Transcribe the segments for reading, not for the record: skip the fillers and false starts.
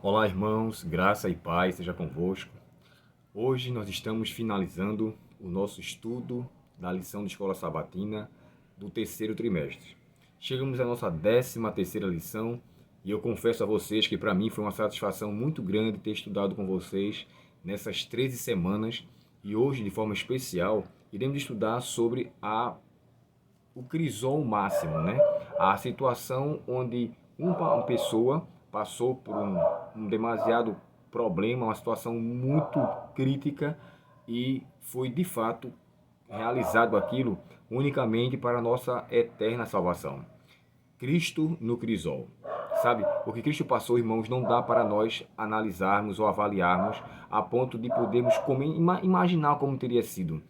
Olá, irmãos, graça e paz seja convosco. Hoje nós estamos finalizando o nosso estudo da lição de escola sabatina do terceiro trimestre. Chegamos à nossa 13ª lição e eu confesso a vocês que para mim foi uma satisfação muito grande ter estudado com vocês nessas 13 semanas e hoje, de forma especial, iremos estudar sobre o crisol máximo, né? A situação onde uma pessoa passou por um demasiado problema, uma situação muito crítica e foi de fato realizado aquilo unicamente para a nossa eterna salvação. Cristo no crisol. Sabe, o que Cristo passou, irmãos, não dá para nós analisarmos ou avaliarmos a ponto de podermos imaginar como teria sido.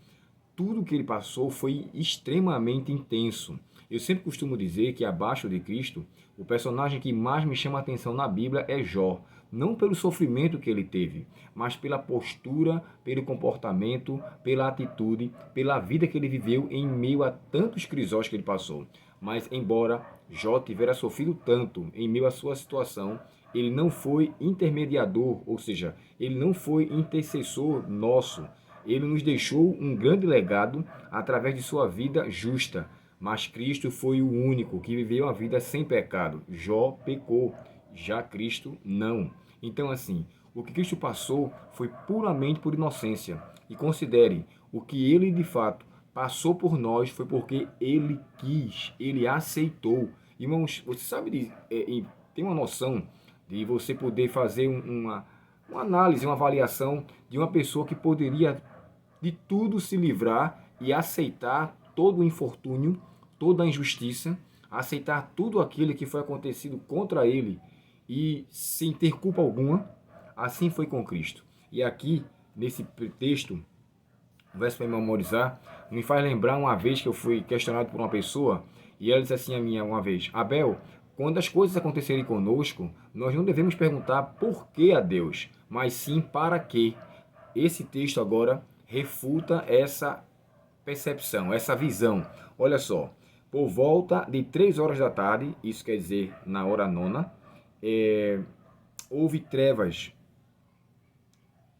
Tudo que ele passou foi extremamente intenso. Eu sempre costumo dizer que abaixo de Cristo, o personagem que mais me chama a atenção na Bíblia é Jó. Não pelo sofrimento que ele teve, mas pela postura, pelo comportamento, pela atitude, pela vida que ele viveu em meio a tantos crisóis que ele passou. Mas embora Jó tivera sofrido tanto em meio à sua situação, ele não foi intermediador, ou seja, ele não foi intercessor nosso. Ele nos deixou um grande legado através de sua vida justa. Mas Cristo foi o único que viveu a vida sem pecado. Jó pecou, já Cristo não. Então, assim, o que Cristo passou foi puramente por inocência. E considere, o que ele de fato passou por nós foi porque ele quis, ele aceitou. Irmãos, você sabe, tem uma noção de você poder fazer uma análise, uma avaliação de uma pessoa que poderia de tudo se livrar e aceitar todo o infortúnio, toda a injustiça, aceitar tudo aquilo que foi acontecido contra ele e sem ter culpa alguma. Assim foi com Cristo. E aqui, nesse texto, o verso para memorizar, me faz lembrar uma vez que eu fui questionado por uma pessoa e ela disse assim a mim uma vez: Abel, quando as coisas acontecerem conosco, nós não devemos perguntar por que a Deus, mas sim para quê. Esse texto agora refuta essa percepção, essa visão. Olha só, por volta de 3 horas da tarde, isso quer dizer na hora nona, houve trevas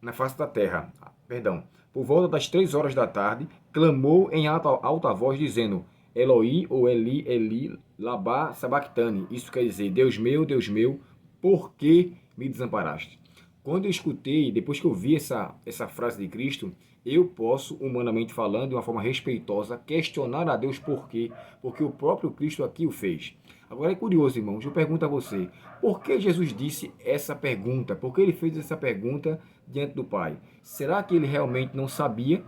na face da terra. Perdão, por volta das 3 horas da tarde, clamou em alta voz, dizendo: Eloi ou Eli, Eli, Labá Sabactani. Isso quer dizer: Deus meu, por que me desamparaste? Quando eu escutei, depois que eu vi essa frase de Cristo, eu posso, humanamente falando, de uma forma respeitosa, questionar a Deus por quê, porque o próprio Cristo aqui o fez. Agora é curioso, irmãos, eu pergunto a você, por que Jesus disse essa pergunta? Por que ele fez essa pergunta diante do Pai? Será que ele realmente não sabia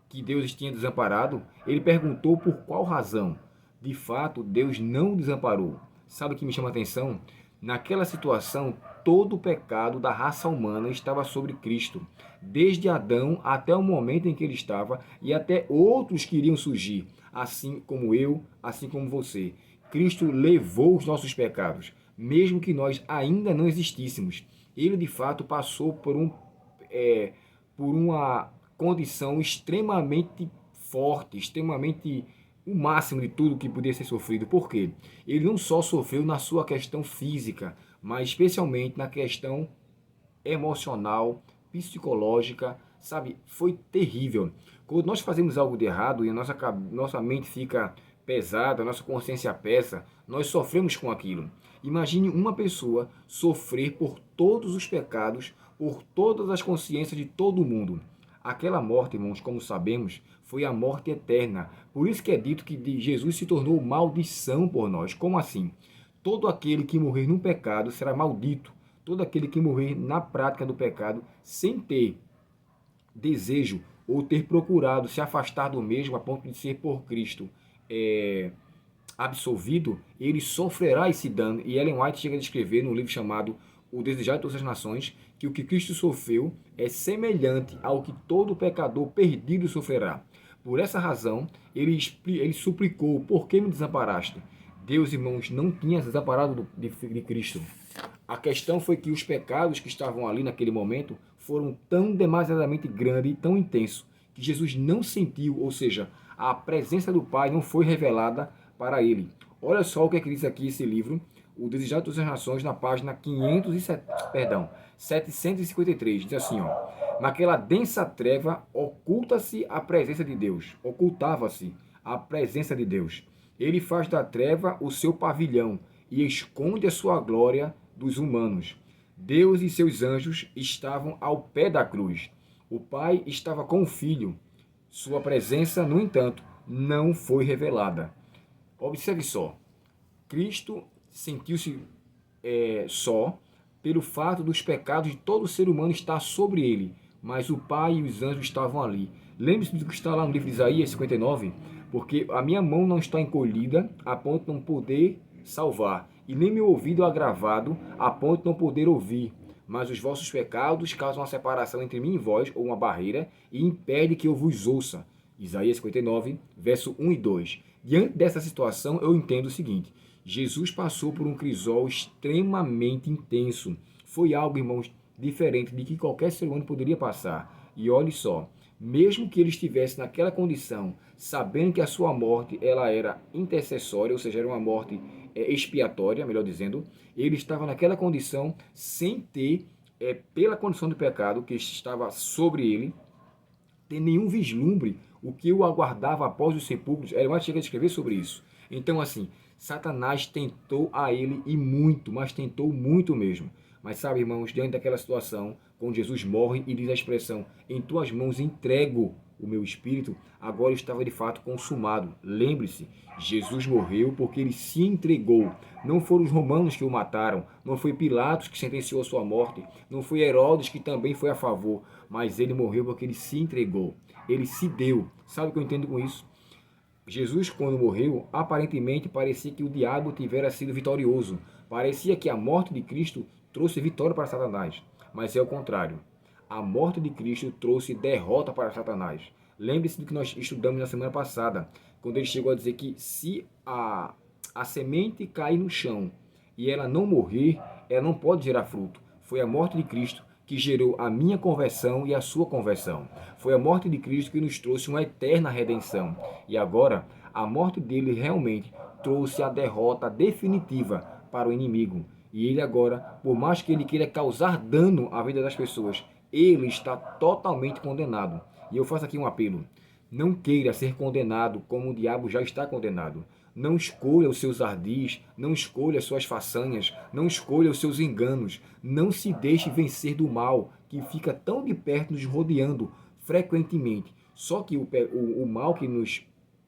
que Deus os tinha desamparado? Ele perguntou por qual razão. De fato, Deus não o desamparou. Sabe o que me chama a atenção? Naquela situação, todo o pecado da raça humana estava sobre Cristo, desde Adão até o momento em que ele estava e até outros que iriam surgir, assim como eu, assim como você. Cristo levou os nossos pecados, mesmo que nós ainda não existíssemos. Ele de fato passou por uma condição extremamente forte, extremamente o máximo de tudo que podia ser sofrido. Por quê? Ele não só sofreu na sua questão física, mas especialmente na questão emocional, psicológica, sabe? Foi terrível. Quando nós fazemos algo de errado e a nossa mente fica pesada, a nossa consciência pesa, nós sofremos com aquilo. Imagine uma pessoa sofrer por todos os pecados, por todas as consciências de todo mundo. Aquela morte, irmãos, como sabemos, foi a morte eterna. Por isso que é dito que Jesus se tornou maldição por nós. Como assim? Todo aquele que morrer no pecado será maldito. Todo aquele que morrer na prática do pecado sem ter desejo ou ter procurado se afastar do mesmo a ponto de ser por Cristo absolvido, ele sofrerá esse dano. E Ellen White chega a descrever no livro chamado O Desejado de Todas as Nações que o que Cristo sofreu é semelhante ao que todo pecador perdido sofrerá. Por essa razão, ele suplicou: por que me desamparaste? Deus, irmãos, não tinha desamparado de Cristo. A questão foi que os pecados que estavam ali naquele momento foram tão demasiadamente grandes e tão intensos que Jesus não sentiu, ou seja, a presença do Pai não foi revelada para ele. Olha só o que é que diz aqui esse livro, O Desejado de Todas as Nações, na página 753. Diz assim, ó: naquela densa treva oculta-se a presença de Deus. Ocultava-se a presença de Deus. Ele faz da treva o seu pavilhão e esconde a sua glória dos humanos. Deus e seus anjos estavam ao pé da cruz. O Pai estava com o Filho. Sua presença, no entanto, não foi revelada. Observe só. Cristo sentiu-se só pelo fato dos pecados de todo ser humano estar sobre ele, mas o Pai e os anjos estavam ali. Lembre-se do que está lá no livro de Isaías 59, porque a minha mão não está encolhida a ponto de não poder salvar, e nem meu ouvido agravado a ponto de não poder ouvir. Mas os vossos pecados causam uma separação entre mim e vós, ou uma barreira, e impede que eu vos ouça. Isaías 59, verso 1 e 2. Diante dessa situação, eu entendo o seguinte: Jesus passou por um crisol extremamente intenso. Foi algo, irmãos, diferente de que qualquer ser humano poderia passar. E olhe só, mesmo que ele estivesse naquela condição, sabendo que a sua morte ela era intercessória, ou seja, era uma morte expiatória, melhor dizendo, ele estava naquela condição sem ter, pela condição de pecado que estava sobre ele, ter nenhum vislumbre o que o aguardava após os sepulcros. Ela chega a escrever sobre isso. Então, assim, Satanás tentou a ele e muito, mas tentou muito mesmo. Mas sabe, irmãos, diante daquela situação, quando Jesus morre e diz a expressão: em tuas mãos entrego o meu espírito, agora estava de fato consumado. Lembre-se, Jesus morreu porque ele se entregou. Não foram os romanos que o mataram, não foi Pilatos que sentenciou a sua morte, não foi Herodes que também foi a favor, mas ele morreu porque ele se entregou, ele se deu. Sabe o que eu entendo com isso? Jesus, quando morreu, aparentemente parecia que o diabo tivera sido vitorioso. Parecia que a morte de Cristo trouxe vitória para Satanás. Mas é o contrário. A morte de Cristo trouxe derrota para Satanás. Lembre-se do que nós estudamos na semana passada, quando ele chegou a dizer que se a semente cair no chão e ela não morrer, ela não pode gerar fruto. Foi a morte de Cristo que gerou a minha conversão e a sua conversão. Foi a morte de Cristo que nos trouxe uma eterna redenção. E agora, a morte dele realmente trouxe a derrota definitiva para o inimigo. E ele agora, por mais que ele queira causar dano à vida das pessoas, ele está totalmente condenado. E eu faço aqui um apelo: não queira ser condenado como o diabo já está condenado. Não escolha os seus ardis, não escolha as suas façanhas, não escolha os seus enganos. Não se deixe vencer do mal, que fica tão de perto nos rodeando frequentemente. Só que o mal que nos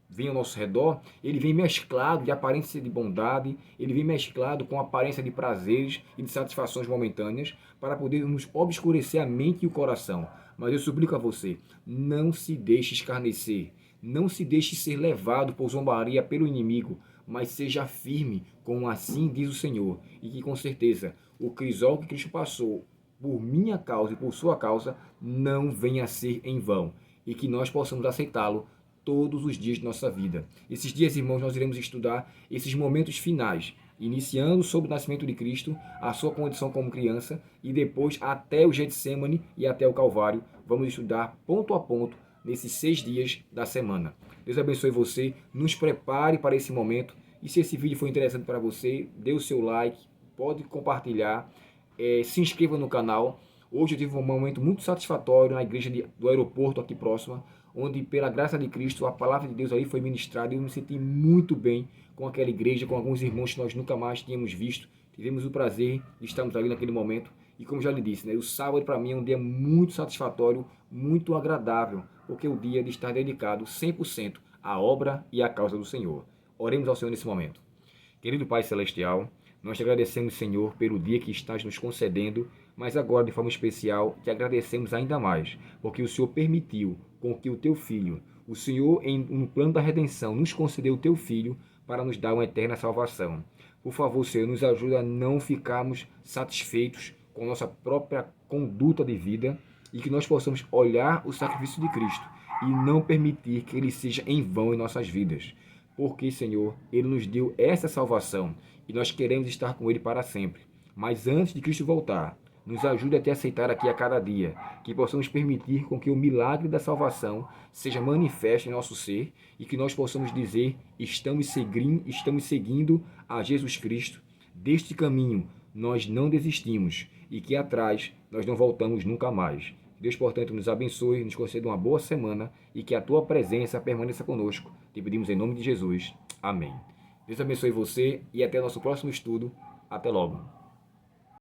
vem ao nosso redor, ele vem mesclado de aparência de bondade, ele vem mesclado com aparência de prazeres e de satisfações momentâneas, para poder nos obscurecer a mente e o coração. Mas eu suplico a você, não se deixe escarnecer. Não se deixe ser levado por zombaria pelo inimigo, mas seja firme, como assim diz o Senhor, e que com certeza o crisol que Cristo passou por minha causa e por sua causa não venha a ser em vão, e que nós possamos aceitá-lo todos os dias de nossa vida. Esses dias, irmãos, nós iremos estudar esses momentos finais, iniciando sobre o nascimento de Cristo, a sua condição como criança, e depois até o Getsêmani e até o Calvário. Vamos estudar ponto a ponto nesses 6 dias da semana. Deus abençoe você, nos prepare para esse momento, e se esse vídeo foi interessante para você, dê o seu like, pode compartilhar, se inscreva no canal. Hoje eu tive um momento muito satisfatório na igreja do aeroporto aqui próxima, onde pela graça de Cristo a palavra de Deus ali foi ministrada e eu me senti muito bem com aquela igreja, com alguns irmãos que nós nunca mais tínhamos visto. Tivemos o prazer de estarmos ali naquele momento. E como já lhe disse, o sábado para mim é um dia muito satisfatório, muito agradável, porque é o dia de estar dedicado 100% à obra e à causa do Senhor. Oremos ao Senhor nesse momento. Querido Pai Celestial, nós te agradecemos, Senhor, pelo dia que estás nos concedendo, mas agora, de forma especial, te agradecemos ainda mais, porque o Senhor permitiu com que o teu Filho, o Senhor, no plano da redenção, nos concedeu o teu Filho para nos dar uma eterna salvação. Por favor, Senhor, nos ajuda a não ficarmos satisfeitos com nossa própria conduta de vida e que nós possamos olhar o sacrifício de Cristo e não permitir que ele seja em vão em nossas vidas. Porque, Senhor, ele nos deu essa salvação e nós queremos estar com ele para sempre. Mas antes de Cristo voltar, nos ajude a te aceitar aqui a cada dia, que possamos permitir com que o milagre da salvação seja manifesto em nosso ser e que nós possamos dizer: estamos seguindo a Jesus Cristo, deste caminho nós não desistimos e que atrás nós não voltamos nunca mais. Deus, portanto, nos abençoe, nos conceda uma boa semana e que a tua presença permaneça conosco. Te pedimos em nome de Jesus. Amém. Deus abençoe você e até nosso próximo estudo. Até logo.